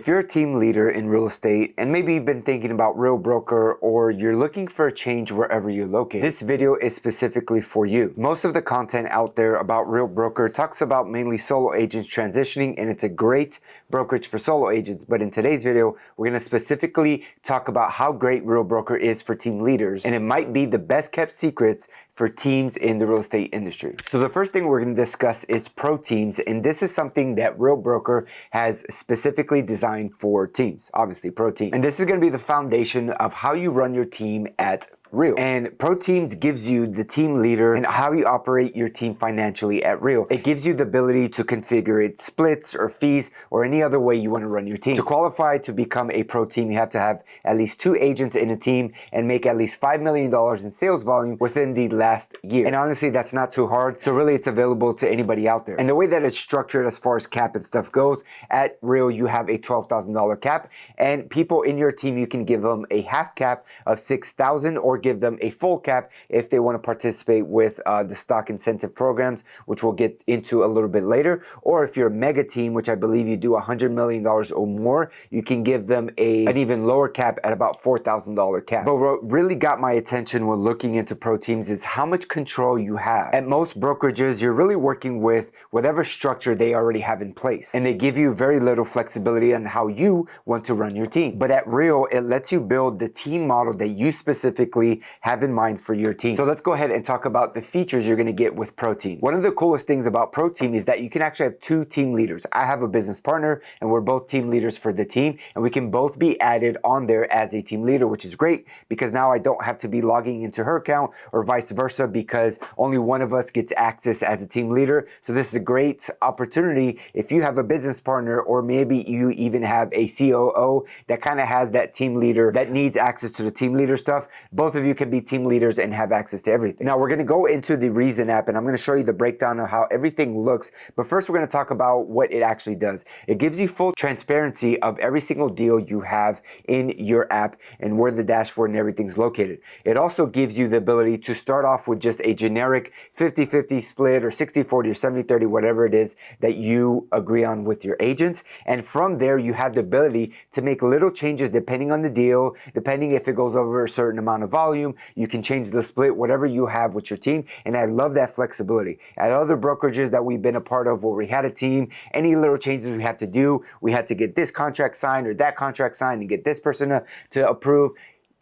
If you're a team leader in real estate and maybe you've been thinking about Real Broker or you're looking for a change wherever you're located, this video is specifically for you. Most of the content out there about Real Broker talks about mainly solo agents transitioning, and it's a great brokerage for solo agents. But in today's video, we're going to specifically talk about how great Real Broker is for team leaders, and it might be the best kept secrets for teams in the real estate industry. So the first thing we're going to discuss is ProTeams, and this is something that Real Broker has specifically designed for teams, obviously ProTeams. And this is going to be the foundation of how you run your team at Real. And ProTeams gives you the team leader and how you operate your team financially at Real. It gives you the ability to configure its splits or fees or any other way you want to run your team. To qualify to become a pro team, you have to have at least 2 agents in a team and make at least $5 million in sales volume within the last year. And honestly, that's not too hard. So really, it's available to anybody out there. And the way that it's structured as far as cap and stuff goes, at Real, you have a $12,000 cap, and people in your team, you can give them a half cap of $6,000 or give them a full cap if they want to participate with the stock incentive programs, which we'll get into a little bit later. Or if you're a mega team, which I believe you do $100 million or more, you can give them an even lower cap at about $4,000 cap. But what really got my attention when looking into ProTeams is how much control you have. At most brokerages, you're really working with whatever structure they already have in place, and they give you very little flexibility on how you want to run your team. But at Real, it lets you build the team model that you specifically have in mind for your team. So let's go ahead and talk about the features you're going to get with ProTeams. One of the coolest things about ProTeam is that you can actually have 2 team leaders. I have a business partner and we're both team leaders for the team, and we can both be added on there as a team leader, which is great because now I don't have to be logging into her account or vice versa, because only one of us gets access as a team leader. So this is a great opportunity if you have a business partner, or maybe you even have a COO that kind of has that team leader that needs access to the team leader stuff. Both of you can be team leaders and have access to everything. Now we're going to go into the Reason app, and I'm going to show you the breakdown of how everything looks. But first, we're going to talk about what it actually does. It gives you full transparency of every single deal you have in your app and where the dashboard and everything's located. It also gives you the ability to start off with just a generic 50-50 split or 60-40 or 70-30, whatever it is that you agree on with your agents. And from there, you have the ability to make little changes depending on the deal, depending if it goes over a certain amount of volume. You can change the split, whatever you have with your team. And I love that flexibility. At other brokerages that we've been a part of where we had a team, any little changes we have to do, we had to get this contract signed or that contract signed and get this person to approve.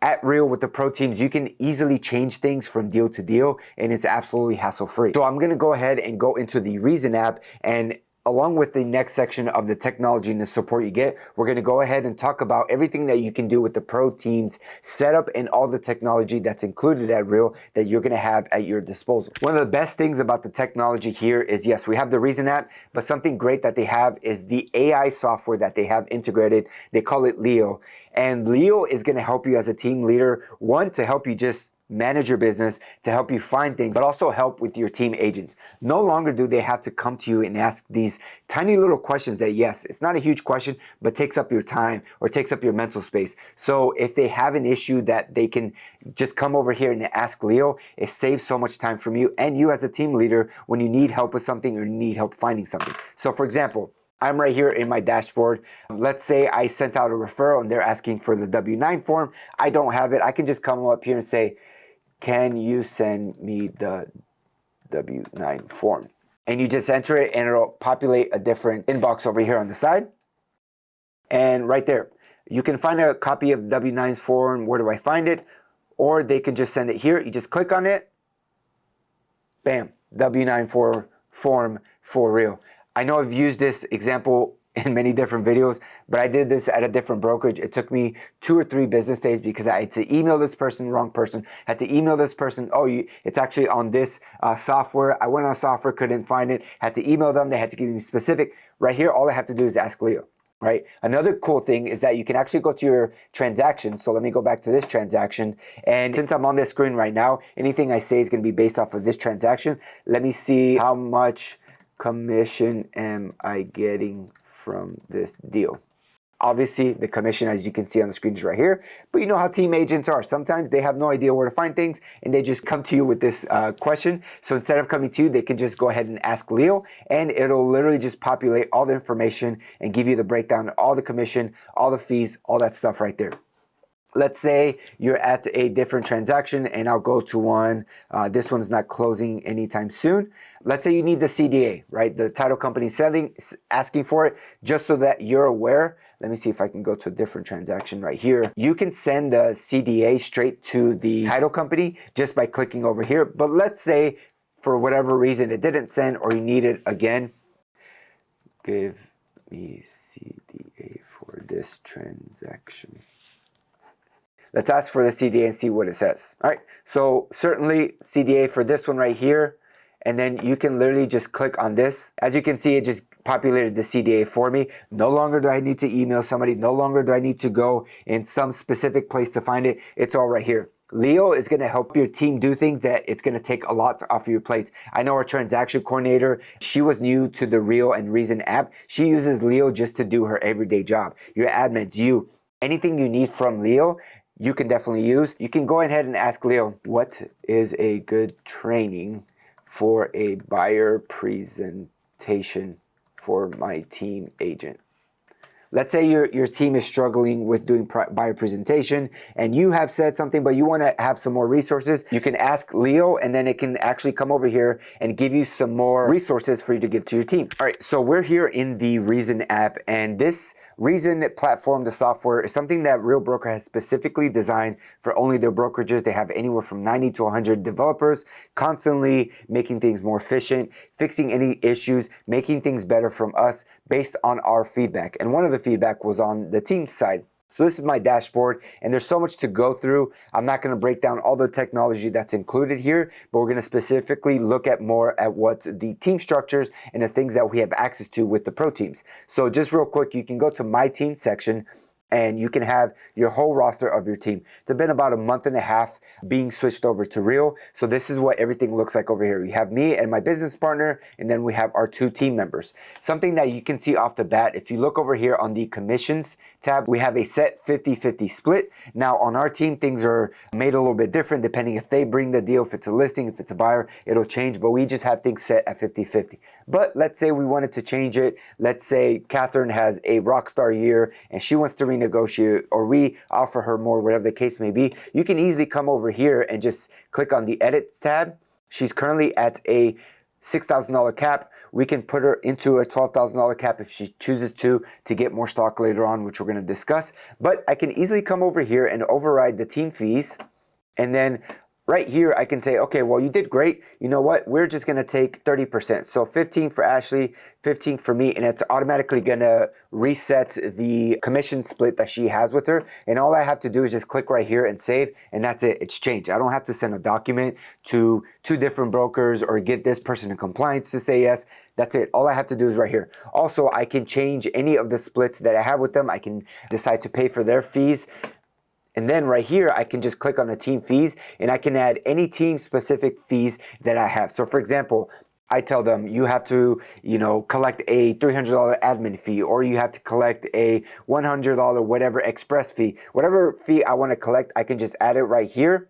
At Real, with the ProTeams, you can easily change things from deal to deal, and it's absolutely hassle-free. So I'm going to go ahead and go into the Reason app, and along with the next section of the technology and the support you get, we're going to go ahead and talk about everything that you can do with the ProTeams setup and all the technology that's included at Real that you're going to have at your disposal. One of the best things about the technology here is, yes, we have the Reason app, but something great that they have is the AI software that they have integrated. They call it Leo. And Leo is going to help you as a team leader, one, to help you just manage your business, to help you find things, but also help with your team agents. No longer do they have to come to you and ask these tiny little questions that, yes, it's not a huge question, but takes up your time or takes up your mental space. So if they have an issue that they can just come over here and ask Leo, it saves so much time from you and you as a team leader when you need help with something or need help finding something. So for example, I'm right here in my dashboard. Let's say I sent out a referral and they're asking for the W-9 form. I don't have it. I can just come up here and say, can you send me the W-9 form? And you just enter it and it'll populate a different inbox over here on the side. And right there, you can find a copy of the W-9 form. Where do I find it? Or they can just send it here. You just click on it. Bam, W-9 form for Real. I know I've used this example in many different videos, but I did this at a different brokerage. It took me 2 or 3 business days because I had to email this person, wrong person, had to email this person, it's actually on this software. I went on software, couldn't find it, had to email them, they had to give me specific. Right here, all I have to do is ask Leo, right? Another cool thing is that you can actually go to your transactions. So let me go back to this transaction. And since I'm on this screen right now, anything I say is gonna be based off of this transaction. Let me see how much commission am I getting from this deal. Obviously, the commission, as you can see on the screen, is right here. But you know how team agents are. Sometimes they have no idea where to find things, and they just come to you with this question. So instead of coming to you, they can just go ahead and ask Leo, and it'll literally just populate all the information and give you the breakdown, all the commission, all the fees, all that stuff right there. Let's say you're at a different transaction, and I'll go to one. This one's not closing anytime soon. Let's say you need the CDA, right? The title company asking for it, just so that you're aware. Let me see if I can go to a different transaction right here. You can send the CDA straight to the title company just by clicking over here. But let's say for whatever reason it didn't send, or you need it again. Give me CDA for this transaction. Let's ask for the CDA and see what it says. All right, so certainly CDA for this one right here, and then you can literally just click on this. As you can see, it just populated the CDA for me. No longer do I need to email somebody. No longer do I need to go in some specific place to find it. It's all right here. Leo is going to help your team do things that it's going to take a lot off of your plates. I know our transaction coordinator, she was new to the Real and Reason app. She uses Leo just to do her everyday job. Your admins, anything you need from Leo, you can definitely use. You can go ahead and ask Leo, what is a good training for a buyer presentation for my team agent? Let's say your team is struggling with doing buyer presentation, and you have said something, but you want to have some more resources. You can ask Leo, and then it can actually come over here and give you some more resources for you to give to your team. All right, so we're here in the Reason app, and this Reason platform, the software, is something that Real Broker has specifically designed for only their brokerages. They have anywhere from 90 to 100 developers, constantly making things more efficient, fixing any issues, making things better from us based on our feedback. And one of the feedback was on the team side. So this is my dashboard, and there's so much to go through. I'm not going to break down all the technology that's included here, but we're going to specifically look at more at what the team structures and the things that we have access to with the pro teams. So just real quick, you can go to my team section, and you can have your whole roster of your team. It's been about a month and a half being switched over to Real. So this is what everything looks like over here. You have me and my business partner, and then we have our 2 team members. Something that you can see off the bat, if you look over here on the commissions tab, we have a set 50-50 split. Now on our team, things are made a little bit different depending if they bring the deal, if it's a listing, if it's a buyer, it'll change, but we just have things set at 50-50. But let's say we wanted to change it. Let's say Catherine has a rock star year and she wants to renegotiate, or we offer her more, whatever the case may be. You can easily come over here and just click on the edits tab. She's currently at a $6,000 cap. We can put her into a $12,000 cap if she chooses to get more stock later on, which we're going to discuss. But I can easily come over here and override the team fees, and then right here, I can say, okay, well, you did great. You know what? We're just going to take 30%. So 15 for Ashley, 15 for me, and it's automatically going to reset the commission split that she has with her. And all I have to do is just click right here and save, and that's it. It's changed. I don't have to send a document to 2 different brokers or get this person in compliance to say yes. That's it. All I have to do is right here. Also, I can change any of the splits that I have with them. I can decide to pay for their fees. And then right here, I can just click on the team fees, and I can add any team specific fees that I have. So for example, I tell them you have to, collect a $300 admin fee, or you have to collect a $100 whatever express fee. Whatever fee I want to collect, I can just add it right here.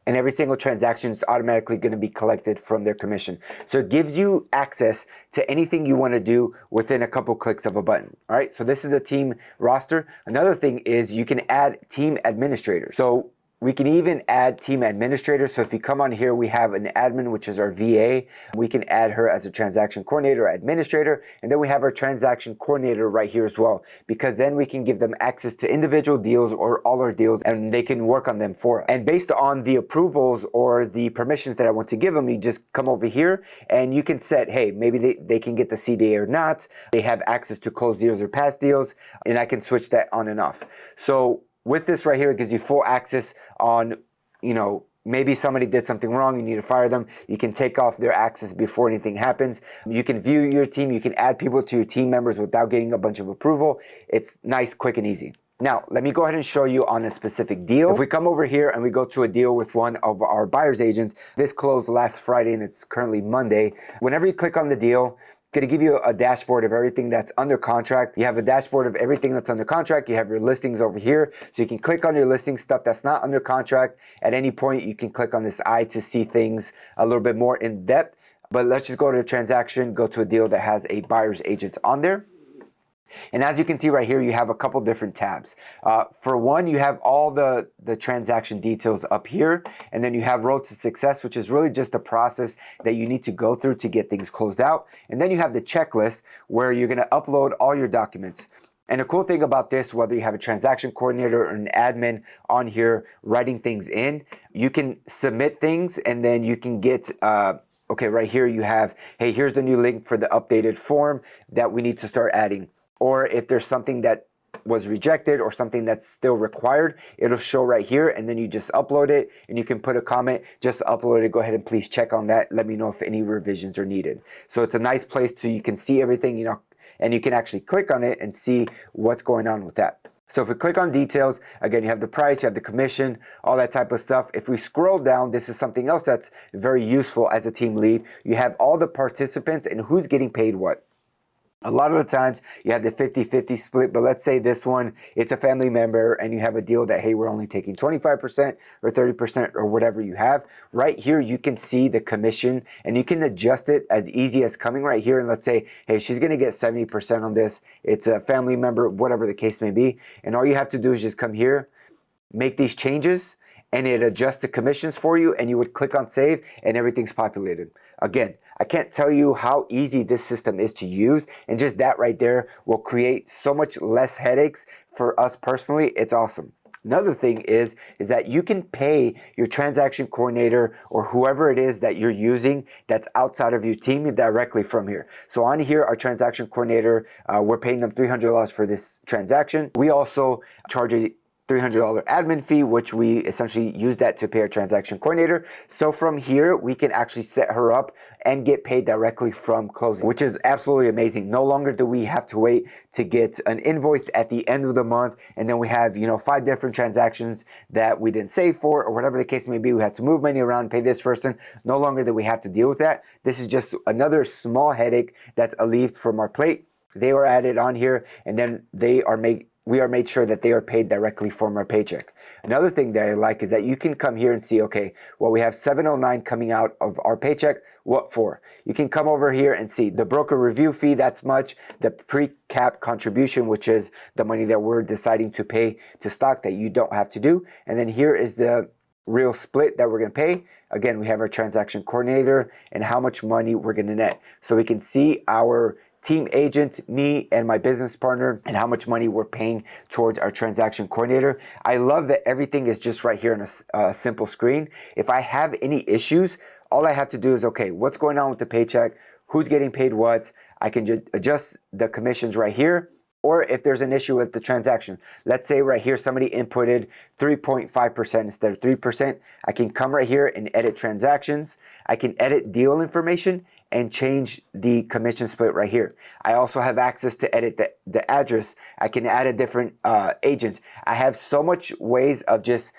And every single transaction is automatically going to be collected from their commission. So it gives you access to anything you want to do within a couple clicks of a button. All right, so this is the team roster. Another thing is you can add team administrators. So we can even add team administrators. So if you come on here, we have an admin, which is our VA. We can add her as a transaction coordinator or administrator. And then we have our transaction coordinator right here as well, because then we can give them access to individual deals or all our deals, and they can work on them for us. And based on the approvals or the permissions that I want to give them, you just come over here and you can set, hey, maybe they can get the CDA or not. They have access to closed deals or past deals, and I can switch that on and off. So with this right here, it gives you full access on, maybe somebody did something wrong, you need to fire them. You can take off their access before anything happens. You can view your team. You can add people to your team members without getting a bunch of approval. It's nice, quick, and easy. Now, let me go ahead and show you on a specific deal. If we come over here and we go to a deal with one of our buyer's agents, this closed last Friday and it's currently Monday. Whenever you click on the deal, going to give you a dashboard of everything that's under contract. You have a dashboard of everything that's under contract. You have your listings over here. So you can click on your listing stuff that's not under contract. At any point, you can click on this eye to see things a little bit more in depth. But let's just go to the transaction, go to a deal that has a buyer's agent on there. And as you can see right here, you have a couple different tabs. For one, you have all the transaction details up here, and then you have Road to Success, which is really just the process that you need to go through to get things closed out. And then you have the checklist where you're going to upload all your documents. And the cool thing about this, whether you have a transaction coordinator or an admin on here writing things in, you can submit things and then you can get okay, right here you have, hey, here's the new link for the updated form that we need to start adding. Or if there's something that was rejected or something that's still required, it'll show right here, and then you just upload it and you can put a comment, just upload it, go ahead and please check on that. Let me know if any revisions are needed. So it's a nice place so you can see everything, you know, and you can actually click on it and see what's going on with that. So if we click on details, again, you have the price, you have the commission, all that type of stuff. If we scroll down, this is something else that's very useful as a team lead. You have all the participants and who's getting paid what. A lot of the times you have the 50-50 split, but let's say this one, it's a family member and you have a deal that, hey, we're only taking 25% or 30% or whatever you have. Right here, you can see the commission and you can adjust it as easy as coming right here. And let's say, hey, she's going to get 70% on this. It's a family member, whatever the case may be. And all you have to do is just come here, make these changes, and it adjusts the commissions for you, and you would click on save and everything's populated. Again, I can't tell you how easy this system is to use, and just that right there will create so much less headaches for us personally. It's awesome. Another thing is that you can pay your transaction coordinator or whoever it is that you're using that's outside of your team directly from here. So on here, our transaction coordinator, we're paying them $300 for this transaction. We also charge a $300 admin fee, which we essentially use that to pay our transaction coordinator. So from here, we can actually set her up and get paid directly from closing, which is absolutely amazing. No longer do we have to wait to get an invoice at the end of the month, and then we have, you know, 5 different transactions that we didn't save for, or whatever the case may be. We had to move money around, pay this person. No longer do we have to deal with that. This is just another small headache that's alleviated from our plate. They are added on here, and then we are made sure that they are paid directly from our paycheck. Another thing that I like is that you can come here and see, okay, well, we have $709 coming out of our paycheck. What for? You can come over here and see the broker review fee, that's much, the pre-cap contribution, which is the money that we're deciding to pay to stock that you don't have to do. And then here is the real split that we're going to pay. Again, we have our transaction coordinator and how much money we're going to net. So we can see our team agent, me and my business partner, and how much money we're paying towards our transaction coordinator. I love that everything is just right here on a simple screen. If I have any issues, all I have to do is, okay, what's going on with the paycheck? Who's getting paid what? I can just adjust the commissions right here. Or if there's an issue with the transaction, let's say right here somebody inputted 3.5% instead of 3%. I can come right here and edit transactions. I can edit deal information and change the commission split right here. I also have access to edit the address. I can add a different agents. I have so much ways of just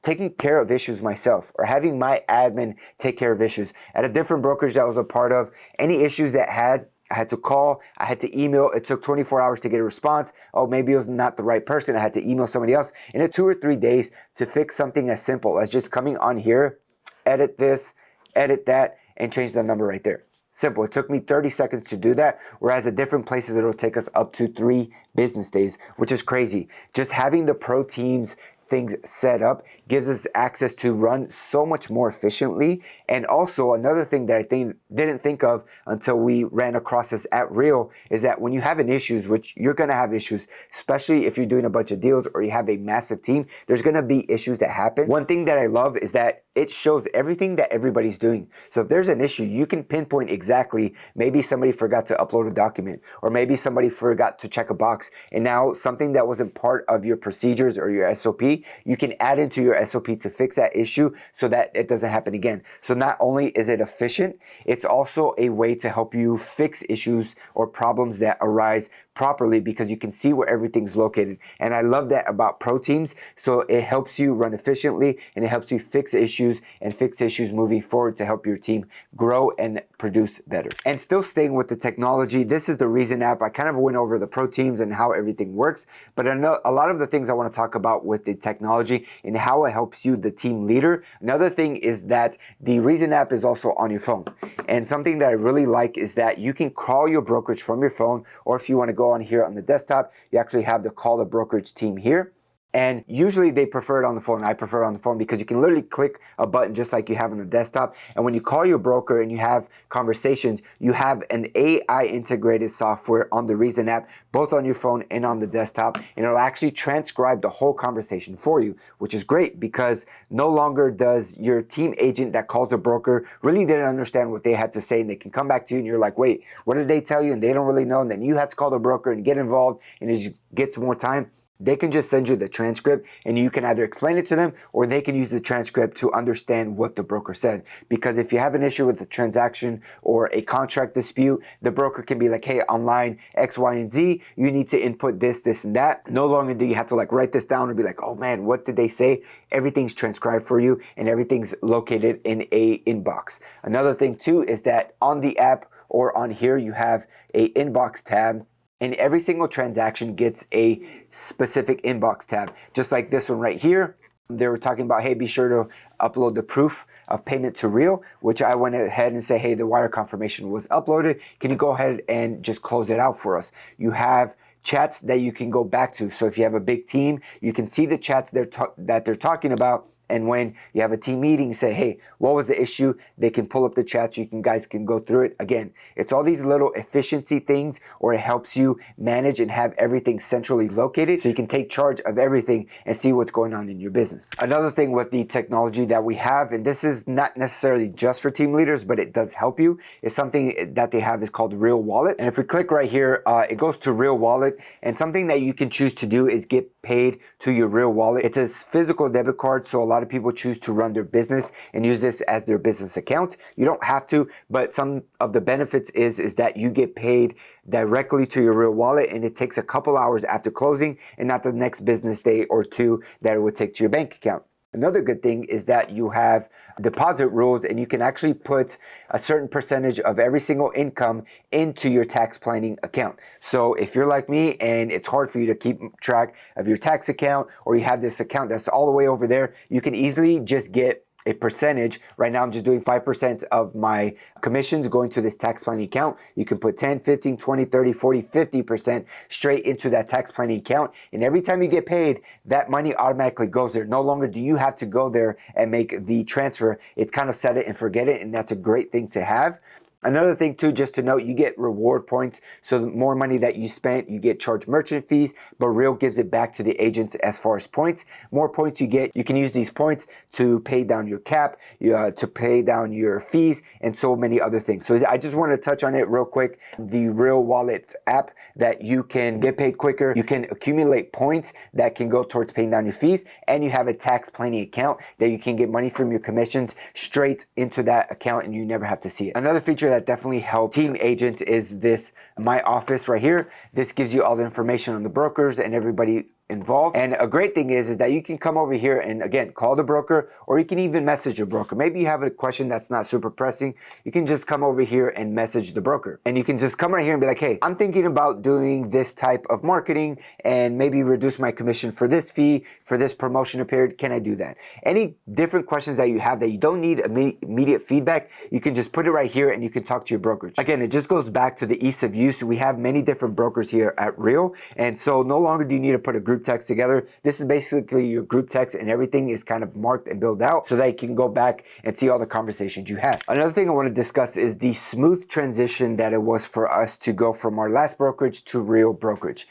taking care of issues myself or having my admin take care of issues. At a different brokerage that I was a part of, any issues that I had to call, I had to email. It took 24 hours to get a response. Oh, maybe it was not the right person. I had to email somebody else. And it took 2 or 3 days to fix something as simple as just coming on here, edit this, edit that, and change the number right there. Simple. It took me 30 seconds to do that, whereas at different places, it'll take us up to 3 business days, which is crazy. Just having the ProTeams things set up gives us access to run so much more efficiently. And also another thing that I didn't think of until we ran across this at Real is that when you have an issues, which you're going to have issues, especially if you're doing a bunch of deals or you have a massive team, there's going to be issues that happen. One thing that I love is that it shows everything that everybody's doing. So if there's an issue, you can pinpoint exactly, maybe somebody forgot to upload a document, or maybe somebody forgot to check a box. And now something that wasn't part of your procedures or your SOP, you can add into your SOP to fix that issue so that it doesn't happen again. So not only is it efficient, it's also a way to help you fix issues or problems that arise properly because you can see where everything's located. And I love that about ProTeams. So it helps you run efficiently and it helps you fix issues issues and fix issues moving forward to help your team grow and produce better. And still staying with the technology, this is the Reason app. I kind of went over the ProTeams and how everything works, but a lot of the things I want to talk about with the technology and how it helps you, the team leader. Another thing is that the Reason app is also on your phone. And something that I really like is that you can call your brokerage from your phone, or if you want to go on here on the desktop, you actually have the call the brokerage team here. And usually they prefer it on the phone. I prefer it on the phone because you can literally click a button just like you have on the desktop. And when you call your broker and you have conversations, you have an AI integrated software on the Reason app, both on your phone and on the desktop. And it'll actually transcribe the whole conversation for you, which is great because no longer does your team agent that calls a broker really didn't understand what they had to say. And they can come back to you and you're like, wait, what did they tell you? And they don't really know. And then you have to call the broker and get involved and it just gets more time. They can just send you the transcript and you can either explain it to them or they can use the transcript to understand what the broker said. Because if you have an issue with the transaction or a contract dispute, the broker can be like, hey, on line X, Y, and Z, you need to input this, this, and that. No longer do you have to like write this down and be like, oh man, what did they say? Everything's transcribed for you and everything's located in a inbox. Another thing too is that on the app or on here, you have a inbox tab. And every single transaction gets a specific inbox tab, just like this one right here. They were talking about, hey, be sure to upload the proof of payment to Real, which I went ahead and say, hey, the wire confirmation was uploaded. Can you go ahead and just close it out for us? You have chats that you can go back to. So if you have a big team, you can see the chats that they're talking about. And when you have a team meeting, you say, hey, what was the issue? They can pull up the chat so you guys can go through it. Again, it's all these little efficiency things, or it helps you manage and have everything centrally located so you can take charge of everything and see what's going on in your business. Another thing with the technology that we have, and this is not necessarily just for team leaders, but it does help you, is something that they have is called Real Wallet. And if we click right here, it goes to Real Wallet. And something that you can choose to do is get paid to your Real Wallet. It's a physical debit card, so a lot of people choose to run their business and use this as their business account. You don't have to, but some of the benefits is that you get paid directly to your Real Wallet, and it takes a couple hours after closing and not the next business day or two that it would take to your bank account. Another good thing is that you have deposit rules and you can actually put a certain percentage of every single income into your tax planning account. So if you're like me and it's hard for you to keep track of your tax account, or you have this account that's all the way over there, you can easily just get a percentage. Right now I'm just doing 5% of my commissions going to this tax planning account. You can put 10, 15, 20, 30, 40, 50% straight into that tax planning account. And every time you get paid, that money automatically goes there. No longer do you have to go there and make the transfer. It's kind of set it and forget it. And that's a great thing to have. Another thing too, just to note, you get reward points. So the more money that you spent, you get charged merchant fees, but Real gives it back to the agents as far as points. More points you get, you can use these points to pay down your cap, to pay down your fees, and so many other things. So I just want to touch on it real quick. The Real Wallets app that you can get paid quicker, you can accumulate points that can go towards paying down your fees, and you have a tax planning account that you can get money from your commissions straight into that account and you never have to see it. Another feature that definitely helps team agents is this My Office right here. This gives you all the information on the brokers and everybody involved. And a great thing is that you can come over here and again call the broker, or you can even message your broker. Maybe you have a question that's not super pressing, you can just come over here and message the broker, and you can just come right here and be like, hey, I'm thinking about doing this type of marketing and maybe reduce my commission for this fee for this promotion period. Can I do that? Any different questions that you have that you don't need immediate feedback, you can just put it right here and you can talk to your brokerage. Again, it just goes back to the ease of use. We have many different brokers here at Real, and so no longer do you need to put a group text together. This is basically your group text, and everything is kind of marked and built out so that you can go back and see all the conversations you had. Another thing I want to discuss is the smooth transition that it was for us to go from our last brokerage to Real Brokerage.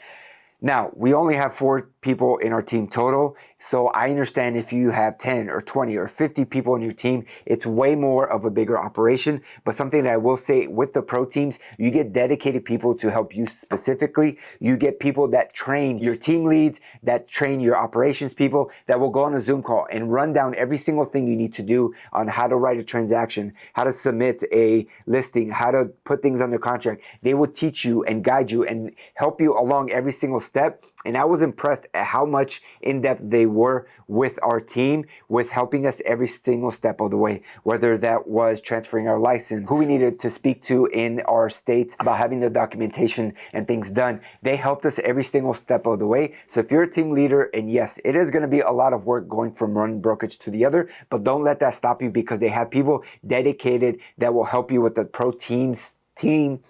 Now, we only have 4 people in our team total, so I understand if you have 10 or 20 or 50 people in your team, it's way more of a bigger operation. But something that I will say with the pro teams, you get dedicated people to help you specifically. You get people that train your team leads, that train your operations people, that will go on a Zoom call and run down every single thing you need to do on how to write a transaction, how to submit a listing, how to put things under contract. They will teach you and guide you and help you along every single step And I was impressed at how much in-depth they were with our team, with helping us every single step of the way, whether that was transferring our license, who we needed to speak to in our state about having the documentation and things done. They helped us every single step of the way. So if you're a team leader, and yes, it is going to be a lot of work going from one brokerage to the other, but don't let that stop you, because they have people dedicated that will help you with the ProTeams team,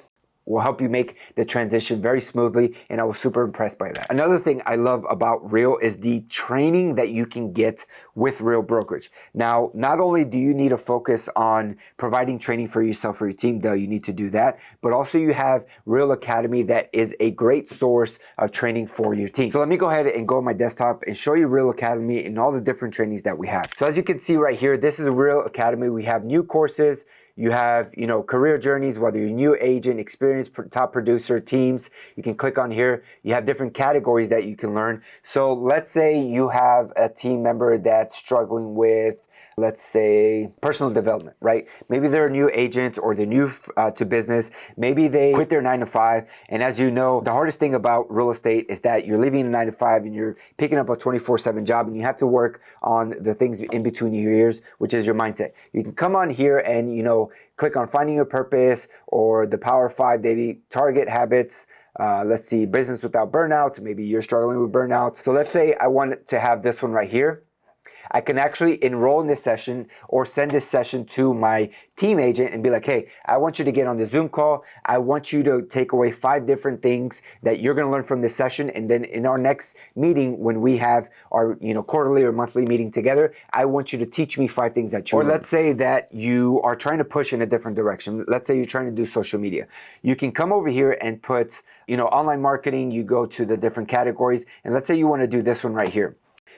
will help you make the transition very smoothly, and I was super impressed by that. Another thing I love about Real is the training that you can get with Real Brokerage. Now, not only do you need to focus on providing training for yourself or your team, though you need to do that, but also you have Real Academy that is a great source of training for your team. So let me go ahead and go on my desktop and show you Real Academy and all the different trainings that we have. So as you can see right here, this is a Real Academy. We have new courses. You have, career journeys, whether you're a new agent, experienced top producer, teams. You can click on here. You have different categories that you can learn. So let's say you have a team member that's struggling with, let's say, personal development, right? Maybe they're a new agent or they're new to business. Maybe they quit their 9-to-5. And as you know, the hardest thing about real estate is that you're leaving a 9-to-5 and you're picking up a 24/7 job, and you have to work on the things in between your ears, which is your mindset. You can come on here and, click on finding your purpose or the Power 5 daily target habits. Let's see, business without burnout. Maybe you're struggling with burnout. So let's say I want to have this one right here. I can actually enroll in this session or send this session to my team agent and be like, hey, I want you to get on the Zoom call. I want you to take away 5 different things that you're going to learn from this session. And then in our next meeting, when we have our quarterly or monthly meeting together, I want you to teach me 5 things that you learned. Or let's say that you are trying to push in a different direction. Let's say you're trying to do social media. You can come over here and put, online marketing. You go to the different categories. And let's say you want to do this one right here.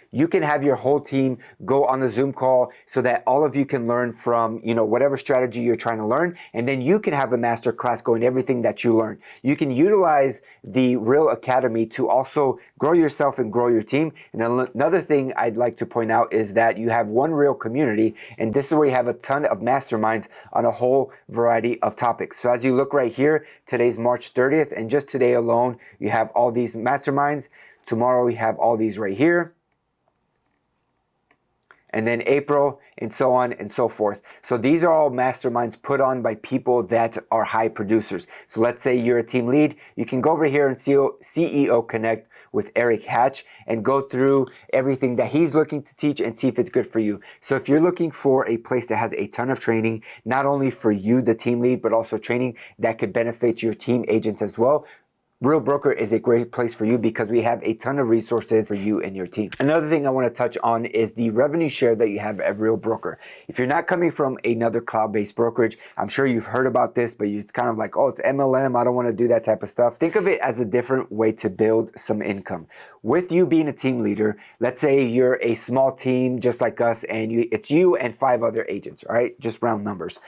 You can have your whole team go on the Zoom call so that all of you can learn from, whatever strategy you're trying to learn. And then you can have a master class going everything that you learn. You can utilize the Real Academy to also grow yourself and grow your team. And another thing I'd like to point out is that you have one Real community, and this is where you have a ton of masterminds on a whole variety of topics. So as you look right here, today's March 30th, and just today alone, you have all these masterminds. Tomorrow we have all these right here. And then April, and so on and so forth. So these are all masterminds put on by people that are high producers. So let's say you're a team lead. You can go over here and CEO Connect with Eric Hatch and go through everything that he's looking to teach and see if it's good for you. So if you're looking for a place that has a ton of training, not only for you, the team lead, but also training that could benefit your team agents as well, Real Broker is a great place for you because we have a ton of resources for you and your team. Another thing I want to touch on is the revenue share that you have at Real Broker. If you're not coming from another cloud-based brokerage, I'm sure you've heard about this, but you're kind of like, oh, it's MLM. I don't want to do that type of stuff. Think of it as a different way to build some income. With you being a team leader, let's say you're a small team just like us, and it's you and 5 other agents, all right? Just round numbers.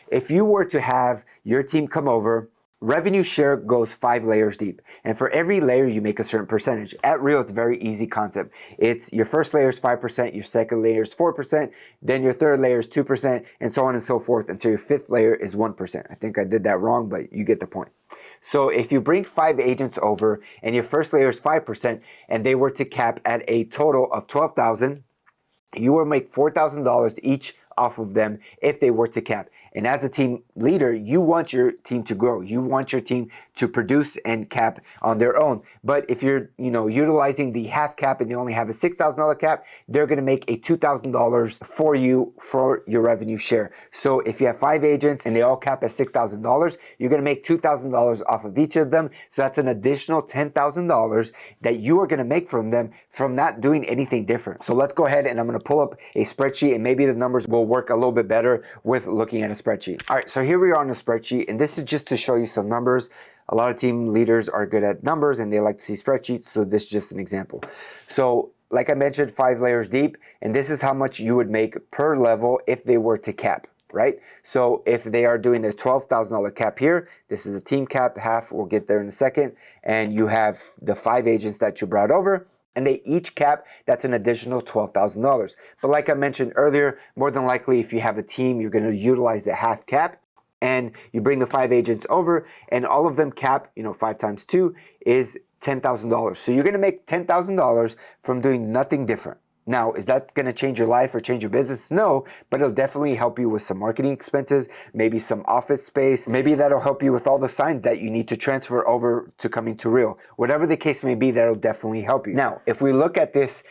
If you were to have your team come over, revenue share goes 5 layers deep. And for every layer, you make a certain percentage. At Real, it's a very easy concept. It's your first layer is 5%, your second layer is 4%, then your third layer is 2%, and so on and so forth until your 5th layer is 1%. I think I did that wrong, but you get the point. So if you bring 5 agents over and your first layer is 5% and they were to cap at a total of $12,000, you will make $4,000 each off of them if they were to cap. And as a team leader, you want your team to grow. You want your team to produce and cap on their own. But if you're, utilizing the half cap and you only have a $6,000 cap, they're going to make a $2,000 for you for your revenue share. So if you have 5 agents and they all cap at $6,000, you're going to make $2,000 off of each of them. So that's an additional $10,000 that you are going to make from them from not doing anything different. So let's go ahead and I'm going to pull up a spreadsheet, and maybe the numbers will work a little bit better with looking at a spreadsheet. All right, so here we are on the spreadsheet, and this is just to show you some numbers. A lot of team leaders are good at numbers and they like to see spreadsheets, so this is just an example. So like I mentioned, 5 layers deep, and this is how much you would make per level if they were to cap, right? So if they are doing a $12,000 cap here, this is a team cap, half, we'll get there in a second, and you have the 5 agents that you brought over, and they each cap, that's an additional $12,000. But like I mentioned earlier, more than likely if you have a team, you're gonna utilize the half cap, and you bring the 5 agents over and all of them cap, 5 times 2 is $10,000. So you're going to make $10,000 from doing nothing different. Now, is that going to change your life or change your business? No, but it'll definitely help you with some marketing expenses, maybe some office space. Maybe that'll help you with all the signs that you need to transfer over to coming to Real. Whatever the case may be, that'll definitely help you. Now, if we look at this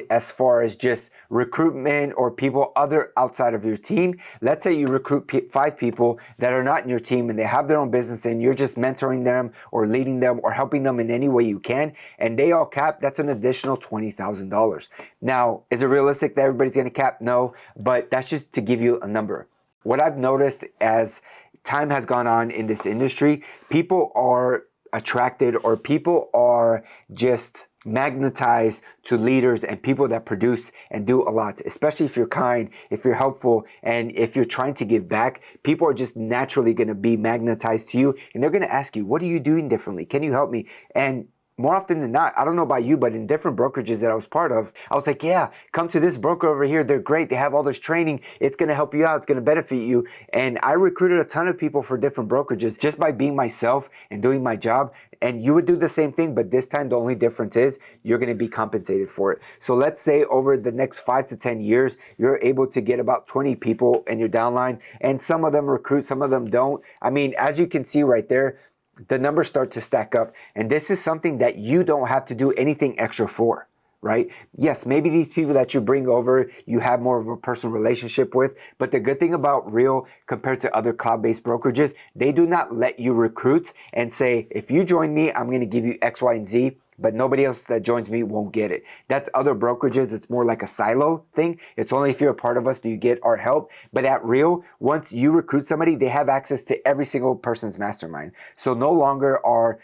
as far as just recruitment or people other outside of your team, let's say you recruit 5 people that are not in your team and they have their own business and you're just mentoring them or leading them or helping them in any way you can, and they all cap, that's an additional $20,000. Now, is it realistic that everybody's going to cap? No, but that's just to give you a number. What I've noticed as time has gone on in this industry, people are attracted or people are just magnetized to leaders and people that produce and do a lot, especially if you're kind, if you're helpful, and if you're trying to give back. People are just naturally going to be magnetized to you, and they're going to ask you, what are you doing differently? Can you help me? And more often than not, I don't know about you, but in different brokerages that I was part of, I was like, yeah, come to this broker over here. They're great. They have all this training. It's going to help you out. It's going to benefit you. And I recruited a ton of people for different brokerages just by being myself and doing my job. And you would do the same thing, but this time the only difference is you're going to be compensated for it. So let's say over the next 5 to 10 years, you're able to get about 20 people in your downline, and some of them recruit, some of them don't. I mean, as you can see right there, the numbers start to stack up, and this is something that you don't have to do anything extra for, right? Yes, maybe these people that you bring over, you have more of a personal relationship with, but the good thing about Real compared to other cloud-based brokerages, they do not let you recruit and say, if you join me, I'm going to give you X, Y, and Z, but nobody else that joins me won't get it. That's other brokerages. It's more like a silo thing. It's only if you're a part of us do you get our help. But at Real, once you recruit somebody, they have access to every single person's mastermind. So no longer are,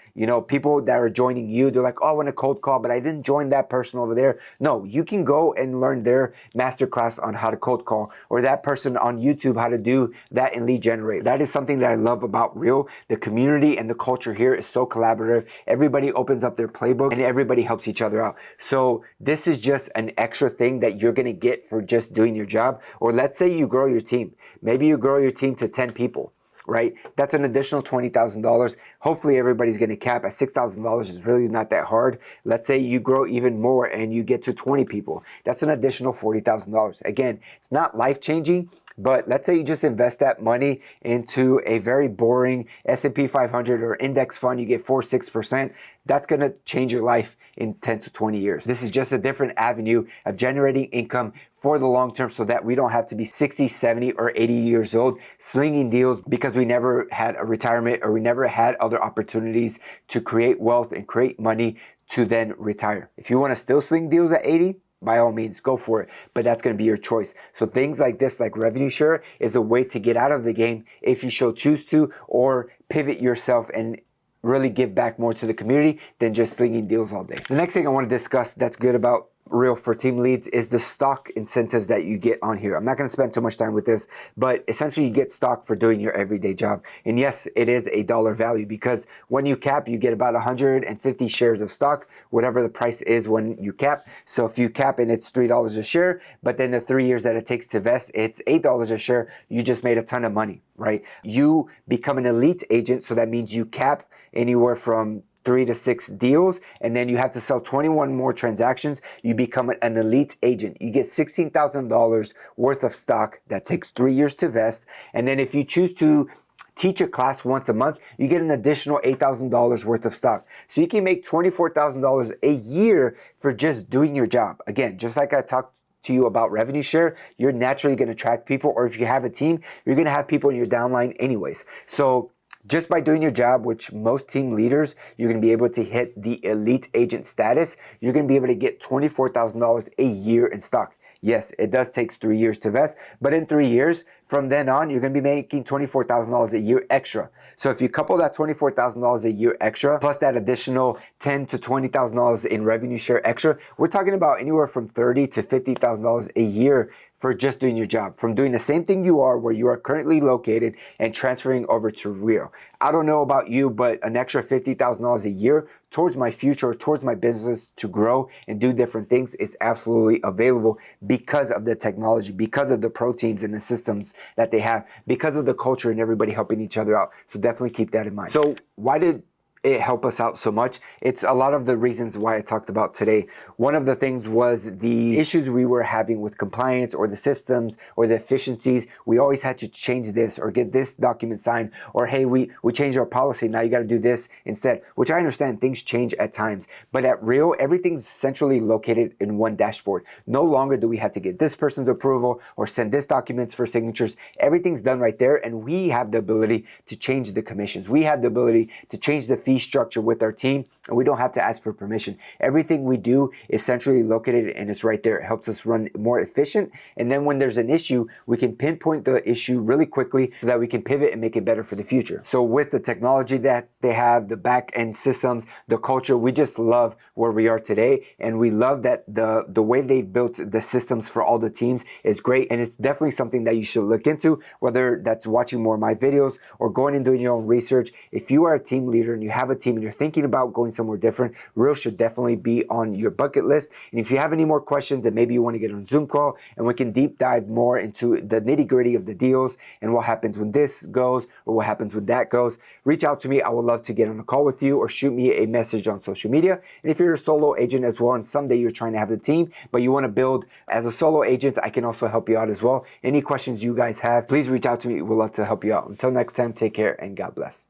people that are joining you, they're like, oh, I want a cold call, but I didn't join that person over there. No, you can go and learn their masterclass on how to cold call, or that person on YouTube, how to do that in lead generate. That is something that I love about Real. The community and the culture here is so collaborative. Everybody opens up their playbook and everybody helps each other out. So this is just an extra thing that you're going to get for just doing your job. Or let's say you grow your team. Maybe you grow your team to 10 people, right? That's an additional $20,000. Hopefully everybody's going to cap at $6,000. Is really not that hard. Let's say you grow even more and you get to 20 people. That's an additional $40,000. Again, it's not life-changing, but let's say you just invest that money into a very boring S&P 500 or index fund, you get 4-6%. That's going to change your life in 10 to 20 years. This is just a different avenue of generating income for the long term so that we don't have to be 60, 70, or 80 years old slinging deals because we never had a retirement or we never had other opportunities to create wealth and create money to then retire. If you want to still sling deals at 80, by all means, go for it, but that's going to be your choice. So things like this, like revenue share, is a way to get out of the game if you so choose to, or pivot yourself and really give back more to the community than just slinging deals all day. The next thing I want to discuss that's good about Real for team leads is the stock incentives that you get on here. I'm not going to spend too much time with this, but essentially you get stock for doing your everyday job. And yes, it is a dollar value because when you cap, you get about 150 shares of stock, whatever the price is when you cap. So if you cap and it's $3 a share, but then the 3 years that it takes to vest, it's $8 a share, you just made a ton of money, right? You become an elite agent, so that means you cap anywhere from 3 to 6 deals, and then you have to sell 21 more transactions. You become an elite agent. You get $16,000 worth of stock that takes 3 years to vest. And then if you choose to teach a class once a month, you get an additional $8,000 worth of stock. So you can make $24,000 a year for just doing your job. Again, just like I talked to you about revenue share, you're naturally going to attract people, or if you have a team, you're going to have people in your downline anyways. So just by doing your job, which most team leaders, you're going to be able to hit the elite agent status. You're going to be able to get $24,000 a year in stock. Yes, it does take 3 years to vest, but in 3 years, from then on, you're going to be making $24,000 a year extra. So if you couple that $24,000 a year extra, plus that additional $10,000 to $20,000 in revenue share extra, we're talking about anywhere from $30,000 to $50,000 a year for just doing your job, from doing the same thing you are where you are currently located and transferring over to Real. I don't know about you, but an extra $50,000 a year towards my future, towards my business to grow and do different things is absolutely available because of the technology, because of the ProTeams and the systems that they have, because of the culture and everybody helping each other out. So definitely keep that in mind. So why did it help us out so much. It's a lot of the reasons why I talked about today. One of the things was the issues we were having with compliance or the systems or the efficiencies. We always had to change this or get this document signed, or hey, we changed our policy, now you got to do this instead, which I understand things change at times. But at Real, everything's centrally located in one dashboard. No longer do we have to get this person's approval or send this documents for signatures. Everything's done right there, and we have the ability to change the commissions. We have the ability to change the fee structure with our team, and we don't have to ask for permission. Everything we do is centrally located and it's right there. It helps us run more efficient. And then when there's an issue, we can pinpoint the issue really quickly so that we can pivot and make it better for the future. So with the technology that they have, the back end systems, the culture, we just love where we are today. And we love that the way they built the systems for all the teams is great. And it's definitely something that you should look into, whether that's watching more of my videos or going and doing your own research. If you are a team leader and you have a team and you're thinking about going somewhere different, Real should definitely be on your bucket list. And if you have any more questions and maybe you want to get on a Zoom call and we can deep dive more into the nitty gritty of the deals and what happens when this goes or what happens when that goes, reach out to me. I would love to get on a call with you or shoot me a message on social media. And if you're a solo agent as well and someday you're trying to have the team but you want to build as a solo agent, I can also help you out as well. Any questions you guys have, please reach out to me. We'd love to help you out. Until next time, take care and God bless.